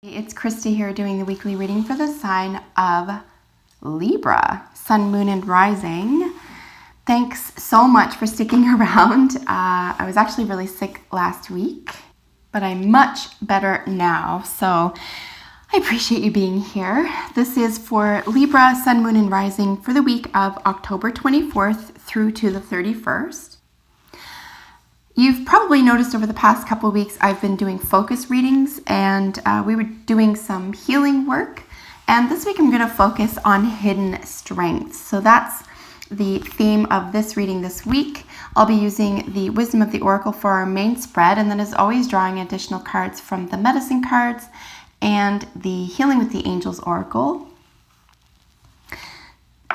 It's Krista here doing the weekly reading for the sign of Libra, Sun, Moon, and Rising. Thanks so much for sticking around. I was actually really sick last week, but I'm much better now, so I appreciate you being here. This is for Libra, Sun, Moon, and Rising for the week of October 24th through to the 31st. You've probably noticed over the past couple of weeks I've been doing focus readings, and we were doing some healing work. And this week I'm going to focus on hidden strengths. So that's the theme of this reading this week. I'll be using the Wisdom of the Oracle for our main spread, and then as always drawing additional cards from the Medicine cards and the Healing with the Angels Oracle.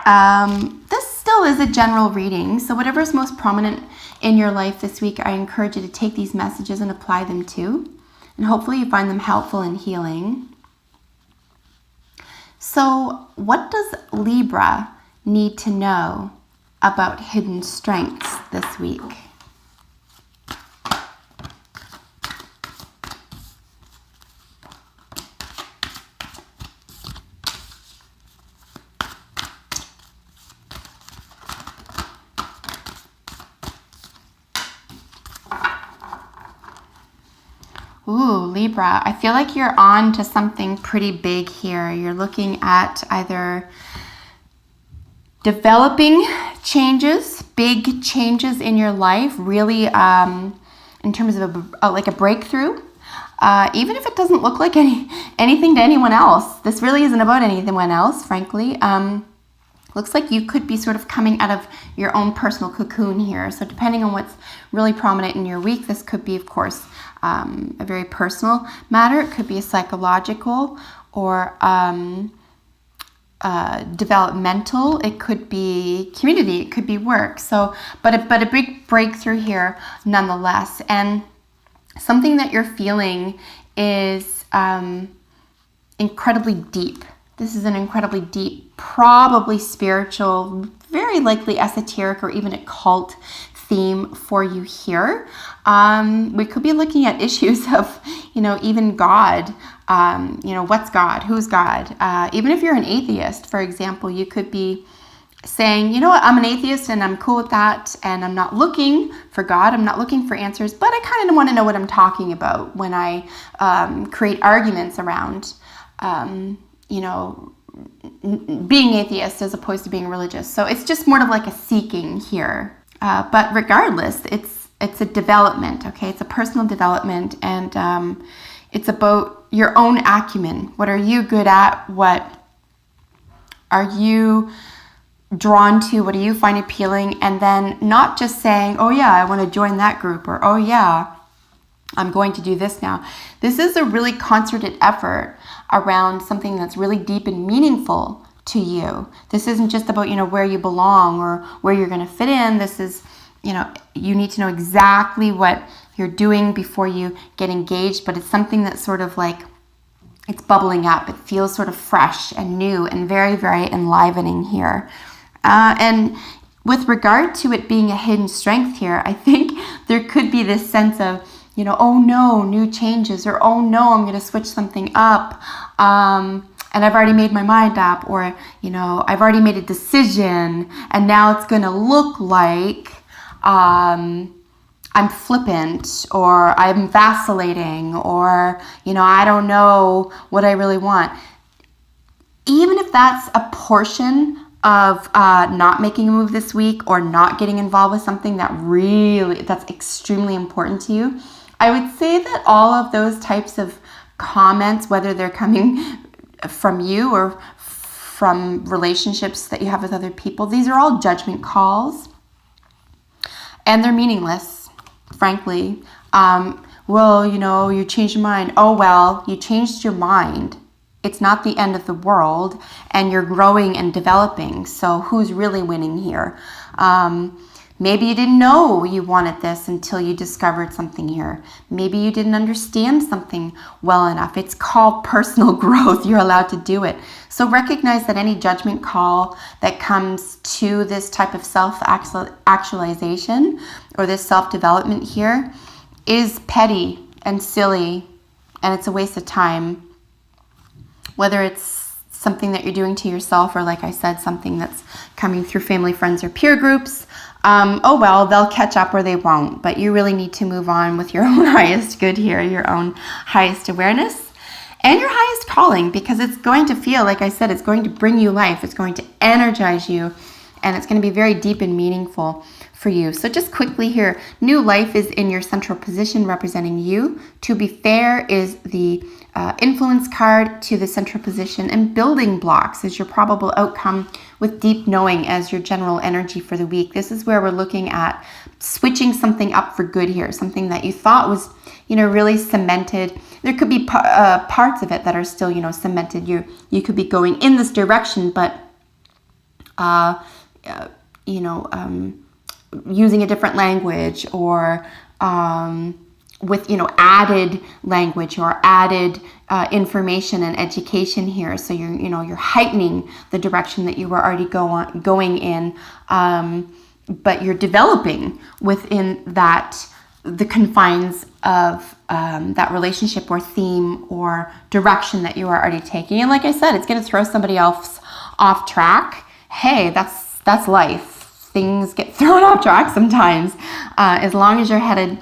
This still is a general reading, so whatever is most prominent in your life this week, I encourage you to take these messages and apply them to, and hopefully you find them helpful and healing. So what does Libra need to know about hidden strengths this week? Ooh, Libra, I feel like you're on to something pretty big here. You're looking at either developing changes, big changes in your life, really in terms of like a breakthrough. Even if it doesn't look like anything to anyone else. This really isn't about anyone else, frankly. Looks like you could be sort of coming out of your own personal cocoon here. So depending on what's really prominent in your week, this could be, of course, a very personal matter. It could be a psychological or developmental. It could be community. It could be work. So, but a big breakthrough here nonetheless. And something that you're feeling is incredibly deep. This is an incredibly deep, probably spiritual, very likely esoteric or even occult theme for you here. We could be looking at issues of, even God. What's God? Who's God? Even if you're an atheist, for example, you could be saying, you know what, I'm an atheist and I'm cool with that, and I'm not looking for God, I'm not looking for answers, but I kind of want to know what I'm talking about when I create arguments around being atheist as opposed to being religious. So it's just more of like a seeking here. But regardless, it's a development, okay? It's a personal development, and it's about your own acumen. What are you good at? What are you drawn to? What do you find appealing? And then not just saying, oh yeah, I want to join that group, or oh yeah, I'm going to do this now. This is a really concerted effort around something that's really deep and meaningful to you. This isn't just about, where you belong or where you're going to fit in. This is, you need to know exactly what you're doing before you get engaged, but it's something that's sort of like, it's bubbling up. It feels sort of fresh and new and very, very enlivening here. And with regard to it being a hidden strength here, I think there could be this sense of, oh no, new changes, or oh no, I'm going to switch something up. And I've already made my mind up, or, I've already made a decision, and now it's going to look like I'm flippant, or I'm vacillating, or, I don't know what I really want. Even if that's a portion of not making a move this week, or not getting involved with something that's extremely important to you, I would say that all of those types of comments, whether they're coming from you or from relationships that you have with other people, these are all judgment calls, and they're meaningless, frankly. Well, you changed your mind. Oh, well, you changed your mind. It's not the end of the world, and you're growing and developing, so who's really winning here? Maybe you didn't know you wanted this until you discovered something here. Maybe you didn't understand something well enough. It's called personal growth. You're allowed to do it. So recognize that any judgment call that comes to this type of self-actualization or this self-development here is petty and silly, and it's a waste of time. whether it's something that you're doing to yourself or, like I said, something that's coming through family, friends, or peer groups. Oh well, they'll catch up or they won't, but you really need to move on with your own highest good here, your own highest awareness and your highest calling, because it's going to feel, like I said, it's going to bring you life, it's going to energize you, and it's going to be very deep and meaningful for you. So just quickly here, new life is in your central position representing you. To be fair is the influence card to the central position, and building blocks is your probable outcome, with deep knowing as your general energy for the week. This is where we're looking at switching something up for good here, something that you thought was, really cemented. There could be parts of it that are still, cemented. You could be going in this direction, but using a different language, or with added language or added information and education here. So you're heightening the direction that you were already going in, but you're developing within the confines of that relationship or theme or direction that you are already taking. And like I said, it's going to throw somebody else off track. Hey, that's life. Things get thrown off track sometimes. As long as you're headed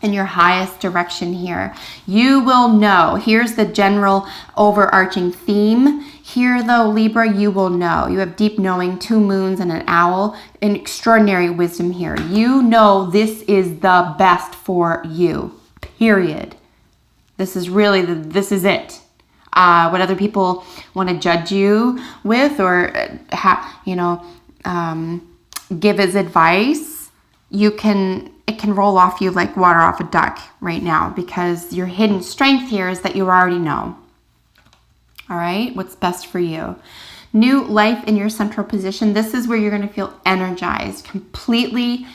in your highest direction here, you will know. Here's the general overarching theme. Here though, Libra, you will know. You have deep knowing, 2 moons and an owl, an extraordinary wisdom here. You know this is the best for you, period. This is really, this is it. What other people want to judge you with or, give as advice, it can roll off you like water off a duck right now, because your hidden strength here is that you already know. All right, what's best for you. New life in your central position. This is where you're going to feel energized, completely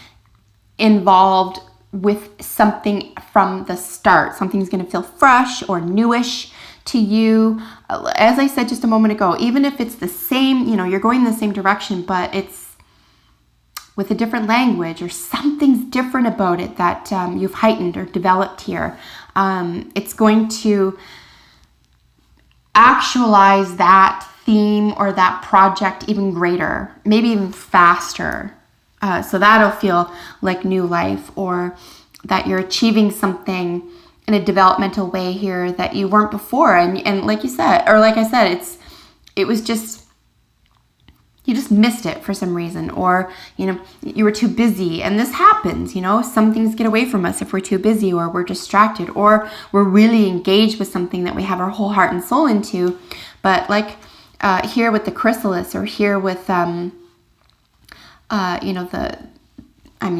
involved with something from the start. Something's going to feel fresh or newish to you. As I said just a moment ago, even if it's the same, you're going in the same direction, but it's with a different language or something's different about it that you've heightened or developed here. It's going to actualize that theme or that project even greater, maybe even faster. So that'll feel like new life, or that you're achieving something in a developmental way here that you weren't before. And like you said, or like I said, it was just, you just missed it for some reason, or, you were too busy. And this happens, some things get away from us if we're too busy, or we're distracted, or we're really engaged with something that we have our whole heart and soul into. But like here with the chrysalis, or here with,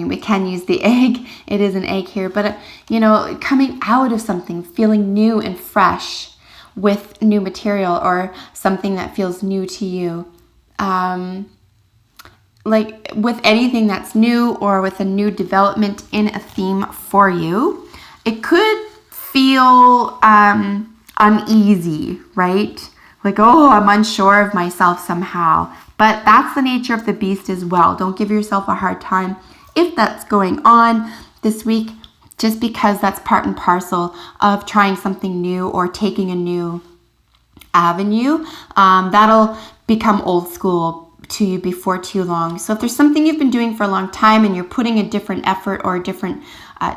we can use the egg. It is an egg here, but, coming out of something, feeling new and fresh with new material, or something that feels new to you. Like with anything that's new, or with a new development in a theme for you, it could feel uneasy, right? Like, oh, I'm unsure of myself somehow. But that's the nature of the beast as well. Don't give yourself a hard time if that's going on this week, just because that's part and parcel of trying something new or taking a new avenue. That'll become old school to you before too long. So if there's something you've been doing for a long time and you're putting a different effort or a different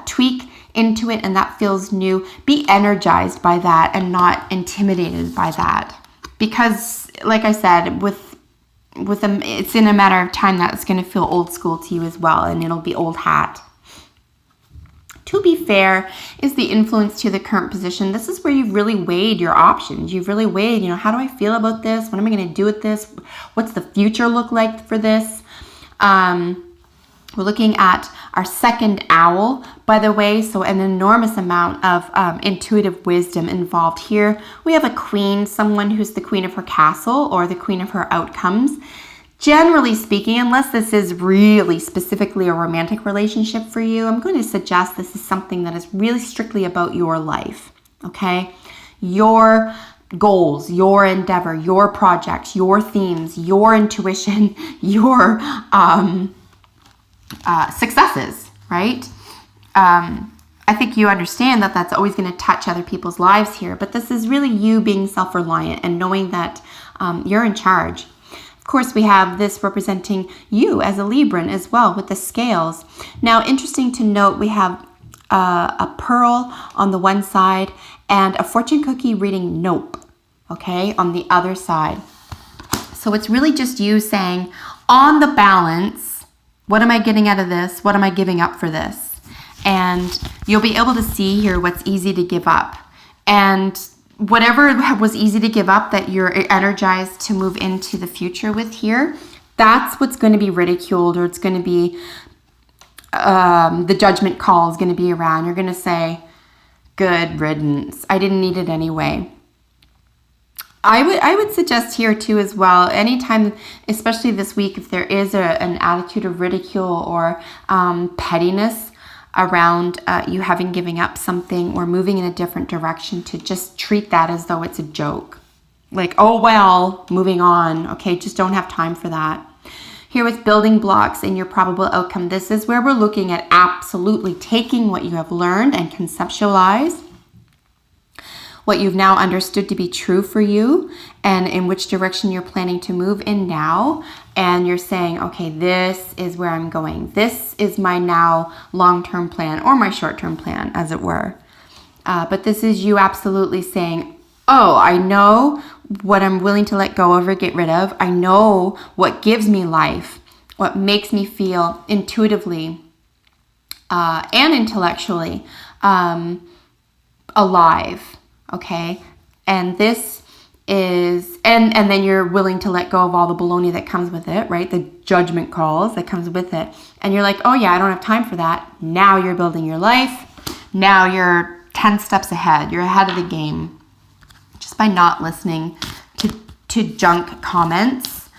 tweak into it, and that feels new, be energized by that and not intimidated by that. Because like I said, with them, it's in a matter of time that it's going to feel old school to you as well, and it'll be old hat. To be fair is the influence to the current position. This is where you've really weighed your options. You've really weighed, how do I feel about this? What am I going to do with this? What's the future look like for this? We're looking at our second owl, by the way, so an enormous amount of intuitive wisdom involved here. We have a queen, someone who's the queen of her castle or the queen of her outcomes. Generally speaking, unless this is really specifically a romantic relationship for you, I'm going to suggest this is something that is really strictly about your life, okay? Your goals, your endeavor, your projects, your themes, your intuition, your successes, right? I think you understand that that's always going to touch other people's lives here, but this is really you being self-reliant and knowing that you're in charge. Of course, we have this representing you as a Libran as well with the scales. Now, interesting to note, we have a pearl on the one side and a fortune cookie reading nope, okay, on the other side. So it's really just you saying, on the balance, what am I getting out of this? What am I giving up for this? And you'll be able to see here what's easy to give up. And whatever was easy to give up that you're energized to move into the future with here, that's what's going to be ridiculed, or it's going to be the judgment call is going to be around. You're going to say, good riddance. I didn't need it anyway. I would suggest here too as well, anytime, especially this week, if there is an attitude of ridicule or pettiness around you having giving up something or moving in a different direction, to just treat that as though it's a joke. Like, oh well, moving on. Okay, just don't have time for that. Here with building blocks and your probable outcome, this is where we're looking at absolutely taking what you have learned and conceptualize what you've now understood to be true for you and in which direction you're planning to move in now. And you're saying, okay, this is where I'm going. This is my now long-term plan, or my short-term plan, as it were. But this is you absolutely saying, oh, I know what I'm willing to let go of or get rid of. I know what gives me life, what makes me feel intuitively and intellectually alive. Okay, and this is, and then you're willing to let go of all the baloney that comes with it, right? The judgment calls that comes with it. And you're like, oh yeah, I don't have time for that. Now you're building your life. Now you're 10 steps ahead. You're ahead of the game just by not listening to junk comments.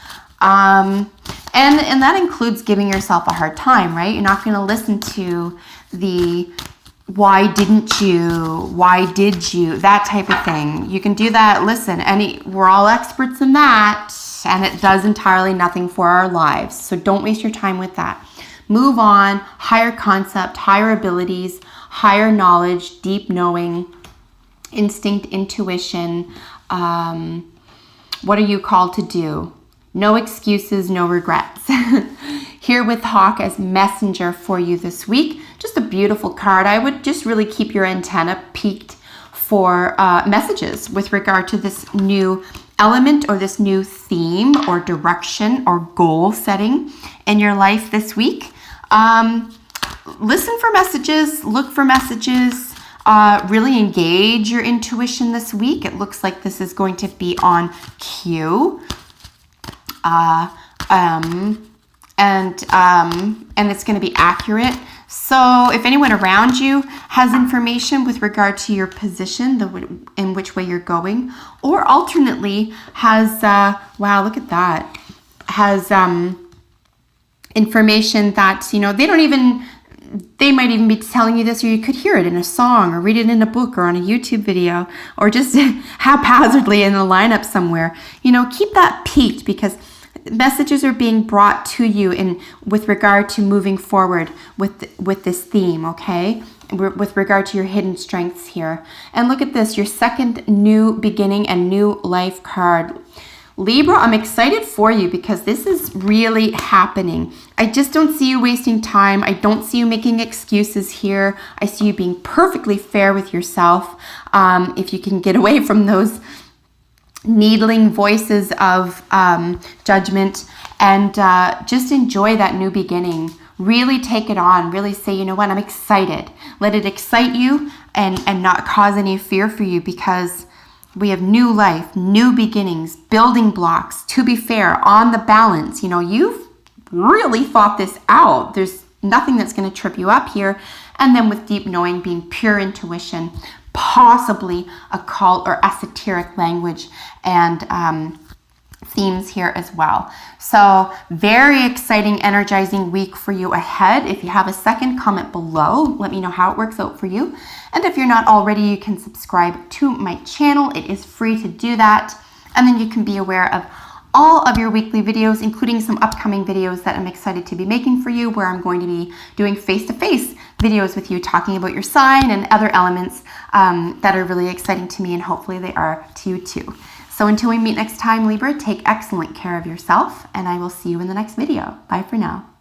And that includes giving yourself a hard time, right? You're not going to listen to the why didn't you? Why did you? That type of thing. You can do that. Listen, we're all experts in that, and it does entirely nothing for our lives. So don't waste your time with that. Move on. Higher concept, higher abilities, higher knowledge, deep knowing, instinct, intuition. What are you called to do? No excuses, no regrets. Here with Hawk as messenger for you this week. Just a beautiful card. I would just really keep your antenna peaked for messages with regard to this new element or this new theme or direction or goal setting in your life this week. Listen for messages, look for messages, really engage your intuition this week. It looks like this is going to be on cue. And it's going to be accurate. So if anyone around you has information with regard to your position, in which way you're going, or alternately has, wow, look at that, has information that, they might even be telling you this, or you could hear it in a song or read it in a book or on a YouTube video, or just haphazardly in a lineup somewhere. Keep that peaked, because messages are being brought to you with regard to moving forward with this theme, okay? With regard to your hidden strengths here. And look at this, your second new beginning and new life card. Libra, I'm excited for you because this is really happening. I just don't see you wasting time. I don't see you making excuses here. I see you being perfectly fair with yourself. If you can get away from those needling voices of judgment and just enjoy that new beginning. Really take it on. Really say, you know what, I'm excited. Let it excite you and not cause any fear for you, because we have new life, new beginnings, building blocks. To be fair, on the balance, you've really thought this out. There's nothing that's going to trip you up here. And then with deep knowing being pure intuition, possibly occult or esoteric language and themes here as well. So very exciting, energizing week for you ahead. If you have a second, comment below. Let me know how it works out for you. And if you're not already, you can subscribe to my channel. It is free to do that. And then you can be aware of all of your weekly videos, including some upcoming videos that I'm excited to be making for you, where I'm going to be doing face-to-face videos with you, talking about your sign and other elements that are really exciting to me, and hopefully they are to you too. So until we meet next time, Libra, take excellent care of yourself, and I will see you in the next video. Bye for now.